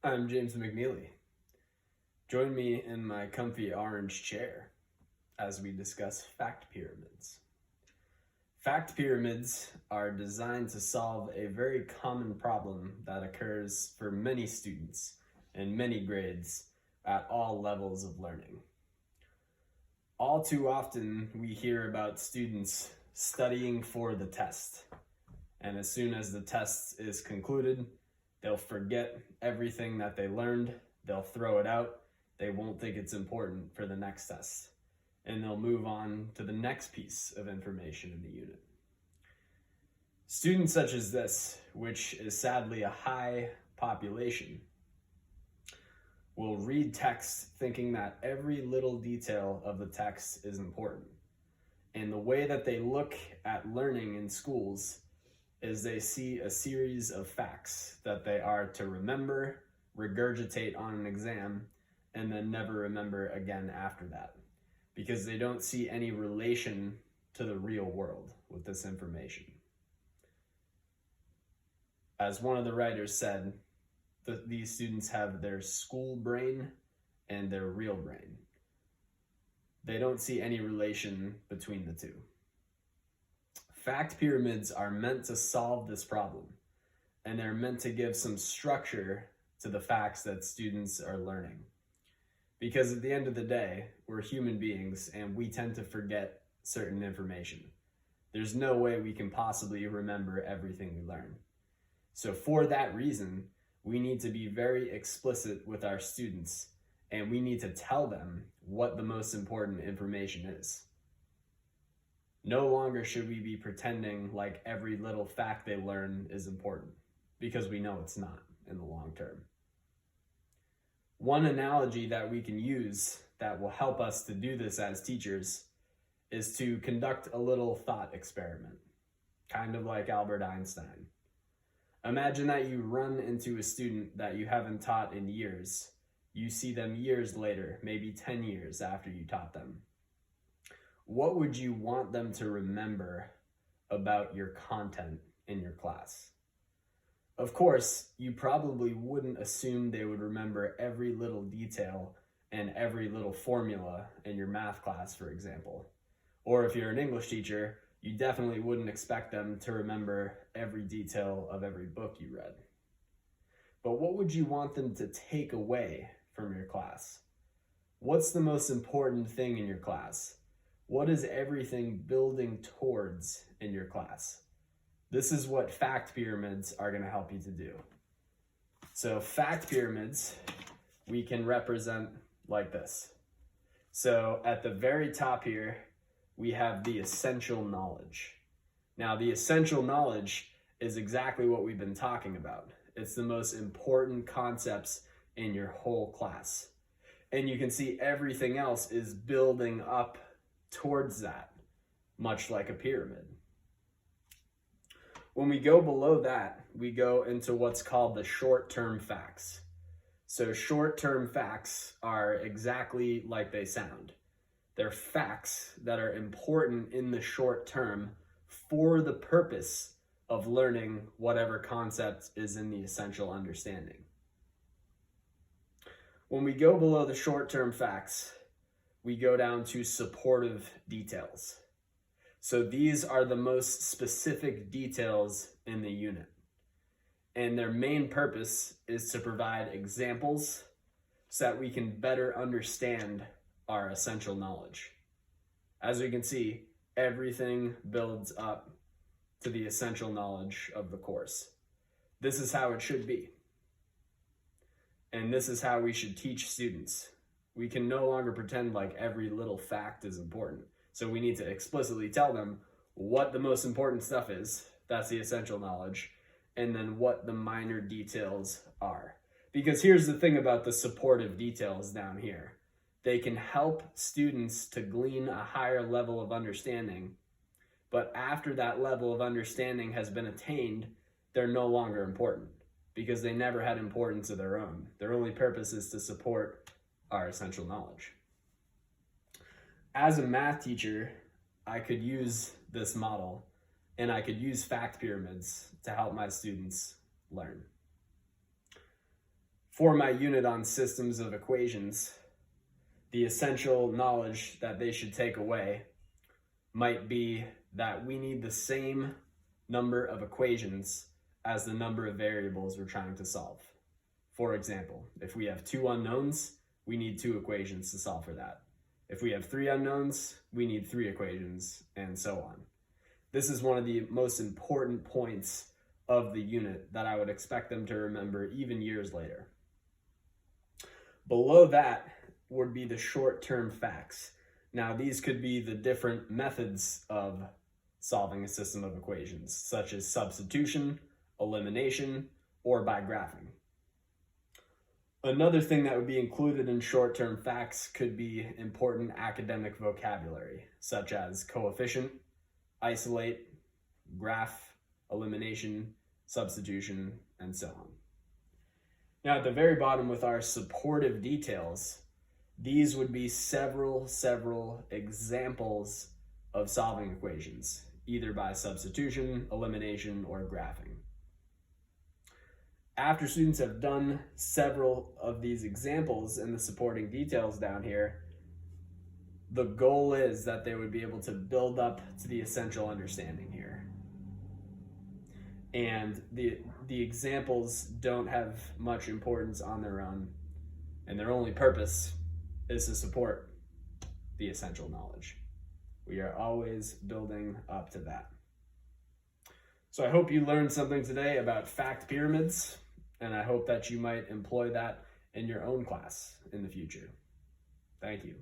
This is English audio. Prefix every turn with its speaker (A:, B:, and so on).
A: I'm James McNeely. Join me in my comfy orange chair as we discuss fact pyramids. Fact pyramids are designed to solve a very common problem that occurs for many students in many grades at all levels of learning. All too often, we hear about students studying for the test, and as soon as the test is concluded, they'll forget everything that they learned, they'll throw it out, they won't think it's important for the next test, and they'll move on to the next piece of information in the unit. Students such as this, which is sadly a high population, will read text thinking that every little detail of the text is important. And the way that they look at learning in schools is they see a series of facts that they are to remember, regurgitate on an exam, and then never remember again after that, because they don't see any relation to the real world with this information. As one of the writers said, these students have their school brain and their real brain. They don't see any relation between the two. Fact pyramids are meant to solve this problem, and they're meant to give some structure to the facts that students are learning. Because at the end of the day, we're human beings and we tend to forget certain information. There's no way we can possibly remember everything we learn. So for that reason, we need to be very explicit with our students, and we need to tell them what the most important information is. No longer should we be pretending like every little fact they learn is important, because we know it's not in the long term. One analogy that we can use that will help us to do this as teachers is to conduct a little thought experiment, kind of like Albert Einstein. Imagine that you run into a student that you haven't taught in years. You see them years later, maybe 10 years after you taught them. What would you want them to remember about your content in your class? Of course, you probably wouldn't assume they would remember every little detail and every little formula in your math class, for example. Or if you're an English teacher, you definitely wouldn't expect them to remember every detail of every book you read. But what would you want them to take away from your class? What's the most important thing in your class? What is everything building towards in your class? This is what fact pyramids are going to help you to do. So fact pyramids, we can represent like this. So at the very top here, we have the essential knowledge. Now, the essential knowledge is exactly what we've been talking about. It's the most important concepts in your whole class. And you can see everything else is building up towards that, much like a pyramid. When we go below that, we go into what's called the short-term facts. So short-term facts are exactly like they sound. They're facts that are important in the short term for the purpose of learning whatever concept is in the essential understanding. When we go below the short-term facts, we go down to supportive details. So these are the most specific details in the unit. And their main purpose is to provide examples so that we can better understand our essential knowledge. As we can see, everything builds up to the essential knowledge of the course. This is how it should be. And this is how we should teach students. We can no longer pretend like every little fact is important. So we need to explicitly tell them what the most important stuff is, that's the essential knowledge, and then what the minor details are. Because here's the thing about the supportive details down here. They can help students to glean a higher level of understanding, but after that level of understanding has been attained, they're no longer important because they never had importance of their own. Their only purpose is to support our essential knowledge. As a math teacher, I could use this model and I could use fact pyramids to help my students learn. For my unit on systems of equations, the essential knowledge that they should take away might be that we need the same number of equations as the number of variables we're trying to solve. For example, if we have 2 unknowns, we need 2 equations to solve for that. If we have 3 unknowns, we need 3 equations, and so on. This is one of the most important points of the unit that I would expect them to remember even years later. Below that would be the short-term facts. Now, these could be the different methods of solving a system of equations, such as substitution, elimination, or by graphing. Another thing that would be included in short-term facts could be important academic vocabulary, such as coefficient, isolate, graph, elimination, substitution, and so on. Now, at the very bottom with our supportive details, these would be several examples of solving equations, either by substitution, elimination, or graphing. After students have done several of these examples in the supporting details down here, the goal is that they would be able to build up to the essential understanding here. And the examples don't have much importance on their own, and their only purpose is to support the essential knowledge. We are always building up to that. So I hope you learned something today about fact pyramids, and I hope that you might employ that in your own class in the future. Thank you.